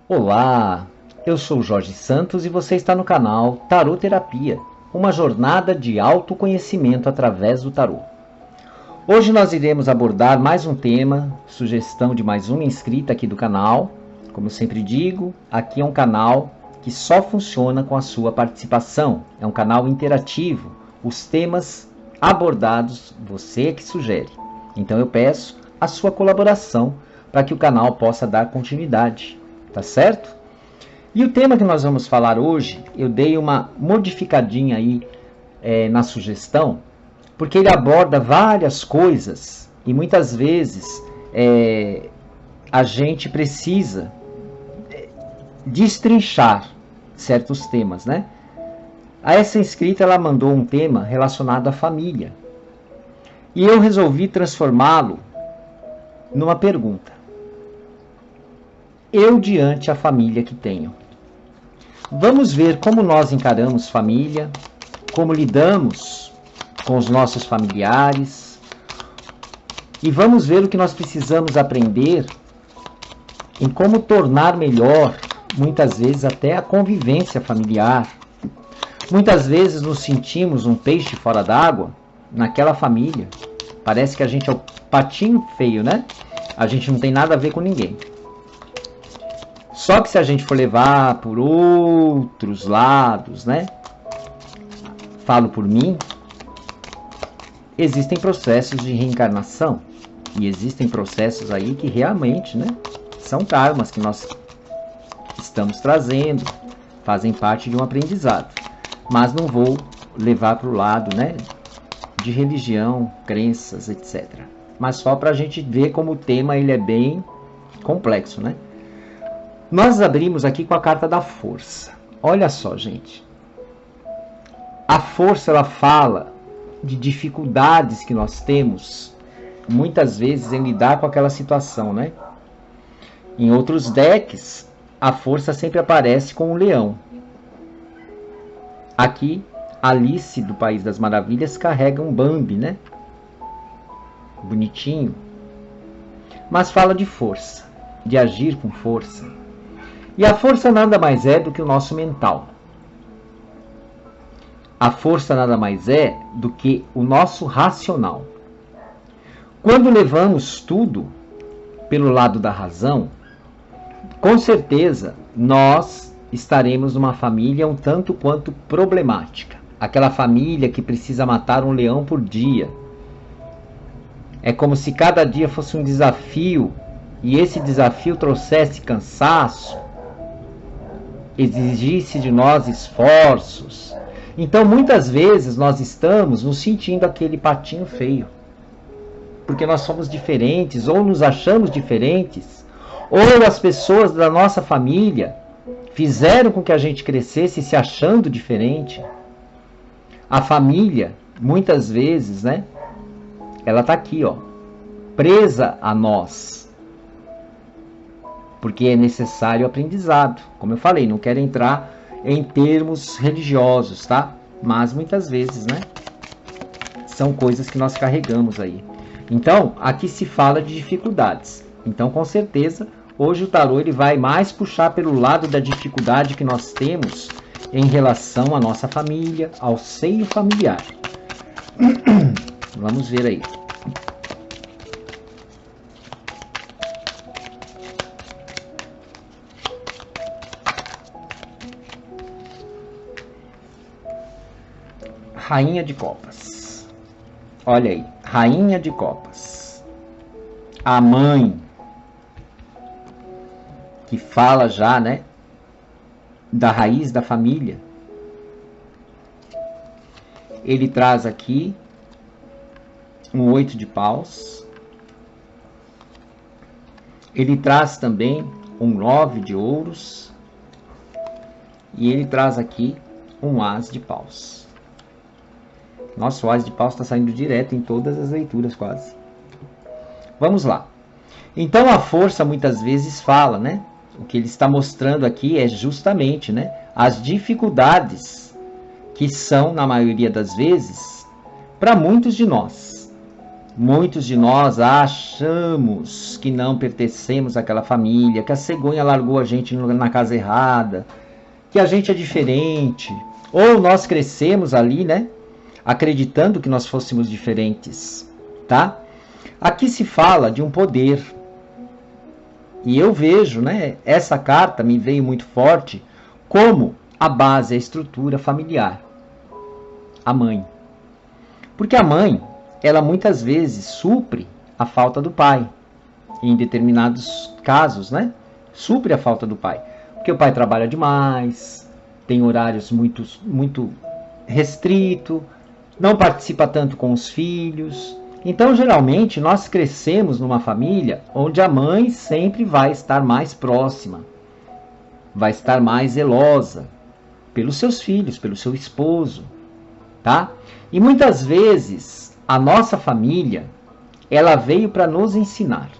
Olá, eu sou Jorge Santos e você está no canal Tarô Terapia, uma jornada de autoconhecimento através do tarô. Hoje nós iremos abordar mais um tema, sugestão de mais uma inscrita aqui do canal. Como eu sempre digo, aqui é um canal que só funciona com a sua participação, é um canal interativo, os temas abordados você é que sugere. Então eu peço a sua colaboração para que o canal possa dar continuidade. Tá certo? E o tema que nós vamos falar hoje, eu dei uma modificadinha aí na sugestão, porque ele aborda várias coisas e muitas vezes a gente precisa destrinchar certos temas, né? Essa inscrita, ela mandou um tema relacionado à família e eu resolvi transformá-lo numa pergunta. Eu diante a família que tenho. Vamos ver como nós encaramos família, como lidamos com os nossos familiares e vamos ver o que nós precisamos aprender em como tornar melhor, muitas vezes até a convivência familiar. Muitas vezes nos sentimos um peixe fora d'água naquela família. Parece que a gente é o patinho feio, né? A gente não tem nada a ver com ninguém. Só que se a gente for levar por outros lados, né? Falo por mim, existem processos de reencarnação. E existem processos aí que realmente, né? São karmas que nós estamos trazendo, fazem parte de um aprendizado. Mas não vou levar para o lado, né? De religião, crenças, etc. Mas só para a gente ver como o tema ele é bem complexo, né? Nós abrimos aqui com a carta da força. Olha só, gente. A força, ela fala de dificuldades que nós temos, muitas vezes, em lidar com aquela situação, né? Em outros decks, a força sempre aparece com o leão. Aqui, Alice, do País das Maravilhas, carrega um Bambi, né? Bonitinho. Mas fala de força, de agir com força. E a força nada mais é do que o nosso mental. A força nada mais é do que o nosso racional. Quando levamos tudo pelo lado da razão, com certeza nós estaremos numa família um tanto quanto problemática. Aquela família que precisa matar um leão por dia. É como se cada dia fosse um desafio e esse desafio trouxesse cansaço, exigisse de nós esforços. Então muitas vezes nós estamos nos sentindo aquele patinho feio, porque nós somos diferentes, ou nos achamos diferentes, ou as pessoas da nossa família fizeram com que a gente crescesse se achando diferente. A família, muitas vezes, né, ela está aqui, ó, presa a nós, porque é necessário aprendizado. Como eu falei, não quero entrar em termos religiosos, tá? Mas muitas vezes, né? São coisas que nós carregamos aí. Então, aqui se fala de dificuldades. Então, com certeza, hoje o tarô ele vai mais puxar pelo lado da dificuldade que nós temos em relação à nossa família, ao seio familiar. Vamos ver aí. Rainha de Copas. Olha aí, Rainha de Copas. A mãe, que fala já, né, da raiz da família. Ele traz aqui um 8 de paus. Ele traz também um 9 de ouros. E ele traz aqui um as de paus. Nossa, o As de Paus está saindo direto em todas as leituras quase. Vamos lá. Então a força muitas vezes fala, né? O que ele está mostrando aqui é justamente, né, as dificuldades que são, na maioria das vezes, para muitos de nós. Muitos de nós achamos que não pertencemos àquela família, que a cegonha largou a gente na casa errada, que a gente é diferente, ou nós crescemos ali, né, acreditando que nós fôssemos diferentes, tá? Aqui se fala de um poder. E eu vejo, né, essa carta me veio muito forte como a base, a estrutura familiar. A mãe. Porque a mãe, ela muitas vezes supre a falta do pai. Em determinados casos, né? Supre a falta do pai. Porque o pai trabalha demais, tem horários muito restrito, não participa tanto com os filhos. Então, geralmente, nós crescemos numa família onde a mãe sempre vai estar mais próxima, vai estar mais zelosa pelos seus filhos, pelo seu esposo, tá? E muitas vezes, a nossa família, ela veio para nos ensinar.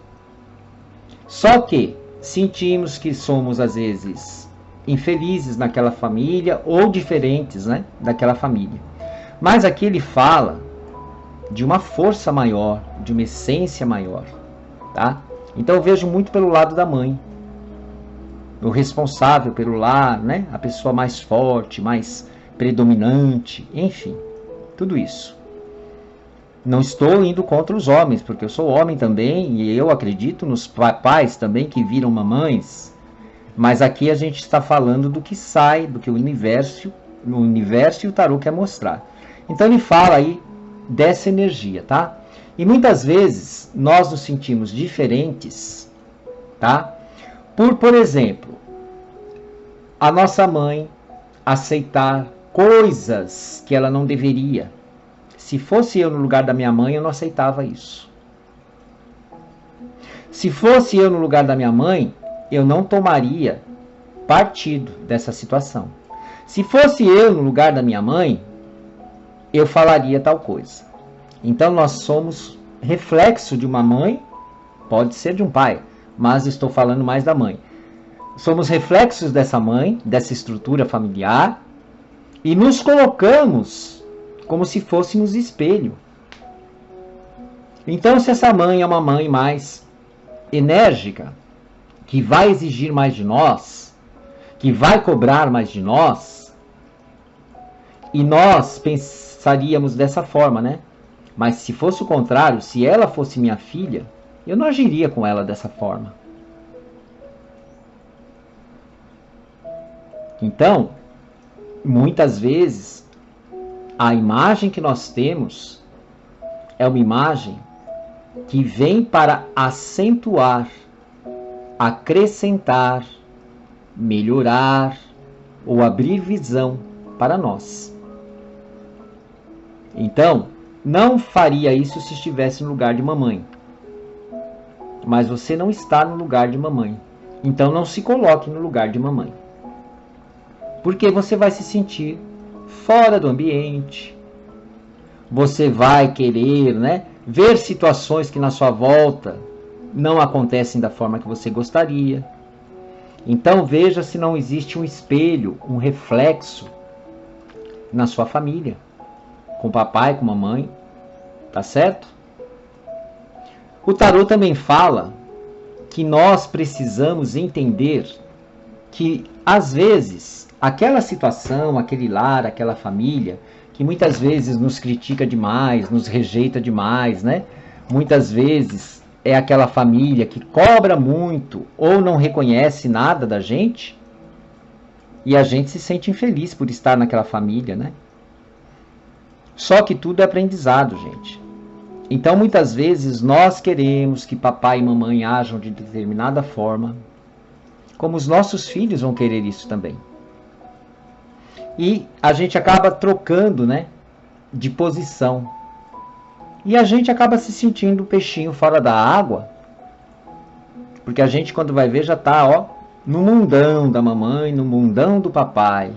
Só que sentimos que somos, às vezes, infelizes naquela família ou diferentes, né, daquela família. Mas aqui ele fala de uma força maior, de uma essência maior, tá? Então eu vejo muito pelo lado da mãe, o responsável pelo lar, né? A pessoa mais forte, mais predominante, enfim, tudo isso. Não estou indo contra os homens, porque eu sou homem também e eu acredito nos pais também que viram mamães, mas aqui a gente está falando do que sai, do que o universo e o tarô quer mostrar. Então ele fala aí dessa energia, tá? E muitas vezes nós nos sentimos diferentes, tá? Por exemplo, a nossa mãe aceitar coisas que ela não deveria. Se fosse eu no lugar da minha mãe, eu não aceitava isso. Se fosse eu no lugar da minha mãe, eu não tomaria partido dessa situação. Se fosse eu no lugar da minha mãe, eu falaria tal coisa. Então nós somos reflexo de uma mãe, pode ser de um pai, mas estou falando mais da mãe. Somos reflexos dessa mãe, dessa estrutura familiar, e nos colocamos como se fôssemos espelho. Então, se essa mãe é uma mãe mais enérgica, que vai exigir mais de nós, que vai cobrar mais de nós, e nós pensaríamos dessa forma, né? Mas se fosse o contrário, se ela fosse minha filha, eu não agiria com ela dessa forma. Então, muitas vezes, a imagem que nós temos é uma imagem que vem para acentuar, acrescentar, melhorar ou abrir visão para nós. Então, não faria isso se estivesse no lugar de mamãe. Mas você não está no lugar de mamãe. Então não se coloque no lugar de mamãe. Porque você vai se sentir fora do ambiente. Você vai querer, né, ver situações que na sua volta não acontecem da forma que você gostaria. Então veja se não existe um espelho, um reflexo na sua família. Com papai, com mamãe, tá certo? O tarô também fala que nós precisamos entender que, às vezes, aquela situação, aquele lar, aquela família, que muitas vezes nos critica demais, nos rejeita demais, né? Muitas vezes é aquela família que cobra muito ou não reconhece nada da gente e a gente se sente infeliz por estar naquela família, né? Só que tudo é aprendizado, gente. Então, muitas vezes, nós queremos que papai e mamãe ajam de determinada forma, como os nossos filhos vão querer isso também. E a gente acaba trocando, né, de posição. E a gente acaba se sentindo peixinho fora da água, porque a gente, quando vai ver, já está, ó, no mundão da mamãe, no mundão do papai.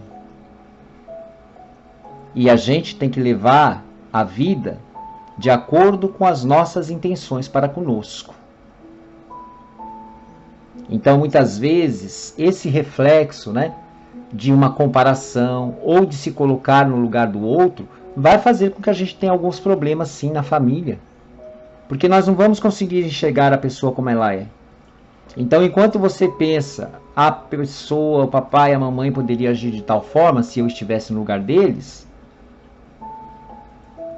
E a gente tem que levar a vida de acordo com as nossas intenções para conosco. Então, muitas vezes, esse reflexo, né, de uma comparação ou de se colocar no lugar do outro vai fazer com que a gente tenha alguns problemas, sim, na família. Porque nós não vamos conseguir enxergar a pessoa como ela é. Então, enquanto você pensa, a pessoa, o papai, a mamãe poderia agir de tal forma se eu estivesse no lugar deles,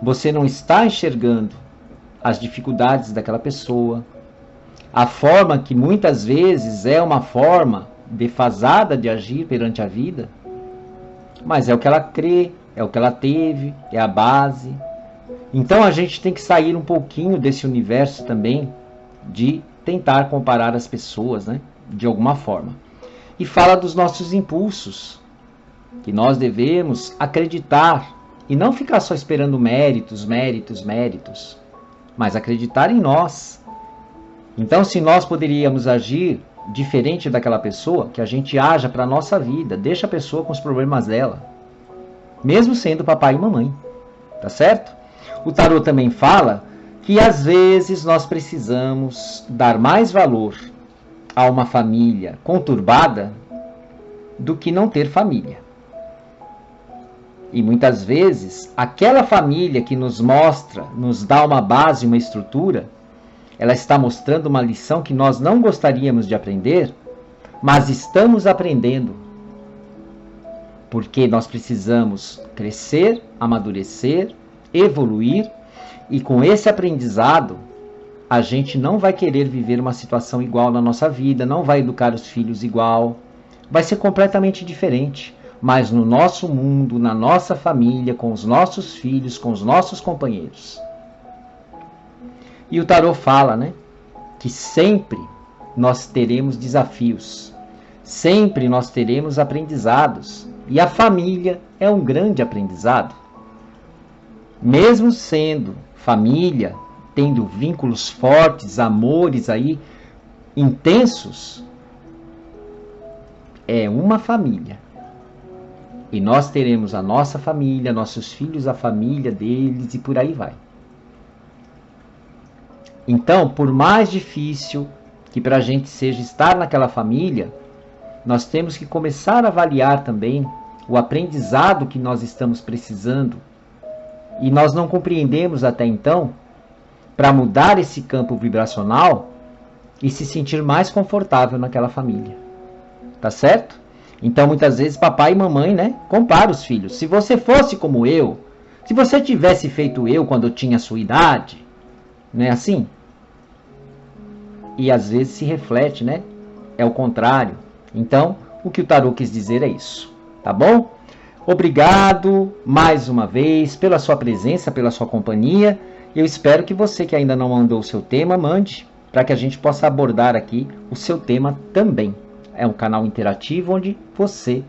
você não está enxergando as dificuldades daquela pessoa, a forma que muitas vezes é uma forma defasada de agir perante a vida, mas é o que ela crê, é o que ela teve, é a base. Então a gente tem que sair um pouquinho desse universo também de tentar comparar as pessoas, né, de alguma forma. E fala dos nossos impulsos, que nós devemos acreditar e não ficar só esperando méritos, mas acreditar em nós. Então, se nós poderíamos agir diferente daquela pessoa, que a gente haja para a nossa vida, deixa a pessoa com os problemas dela, mesmo sendo papai e mamãe, tá certo? O tarô também fala que às vezes nós precisamos dar mais valor a uma família conturbada do que não ter família. E muitas vezes, aquela família que nos mostra, nos dá uma base, uma estrutura, ela está mostrando uma lição que nós não gostaríamos de aprender, mas estamos aprendendo. Porque nós precisamos crescer, amadurecer, evoluir, e com esse aprendizado, a gente não vai querer viver uma situação igual na nossa vida, não vai educar os filhos igual, vai ser completamente diferente. Mas no nosso mundo, na nossa família, com os nossos filhos, com os nossos companheiros. E o tarô fala, né, que sempre nós teremos desafios, sempre nós teremos aprendizados. E a família é um grande aprendizado. Mesmo sendo família, tendo vínculos fortes, amores aí intensos, é uma família. E nós teremos a nossa família, nossos filhos, a família deles e por aí vai. Então, por mais difícil que para a gente seja estar naquela família, nós temos que começar a avaliar também o aprendizado que nós estamos precisando e nós não compreendemos até então para mudar esse campo vibracional e se sentir mais confortável naquela família. Tá certo? Então, muitas vezes, papai e mamãe, né, comparam os filhos. Se você fosse como eu, se você tivesse feito eu quando eu tinha a sua idade, não é assim? E às vezes se reflete, né? É o contrário. Então, o que o tarô quis dizer é isso, tá bom? Obrigado mais uma vez pela sua presença, pela sua companhia. Eu espero que você que ainda não mandou o seu tema, mande, para que a gente possa abordar aqui o seu tema também. É um canal interativo onde você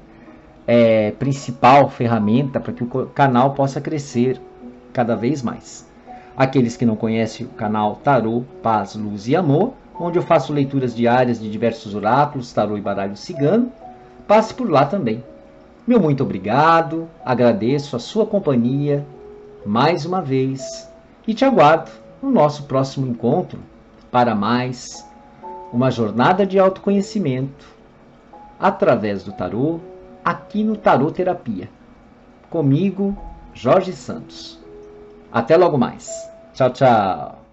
é a principal ferramenta para que o canal possa crescer cada vez mais. Aqueles que não conhecem o canal Tarô, Paz, Luz e Amor, onde eu faço leituras diárias de diversos oráculos, tarô e baralho cigano, passe por lá também. Meu muito obrigado, agradeço a sua companhia mais uma vez e te aguardo no nosso próximo encontro para mais uma jornada de autoconhecimento através do tarô, aqui no Tarô Terapia. Comigo, Jorge Santos. Até logo mais. Tchau, tchau.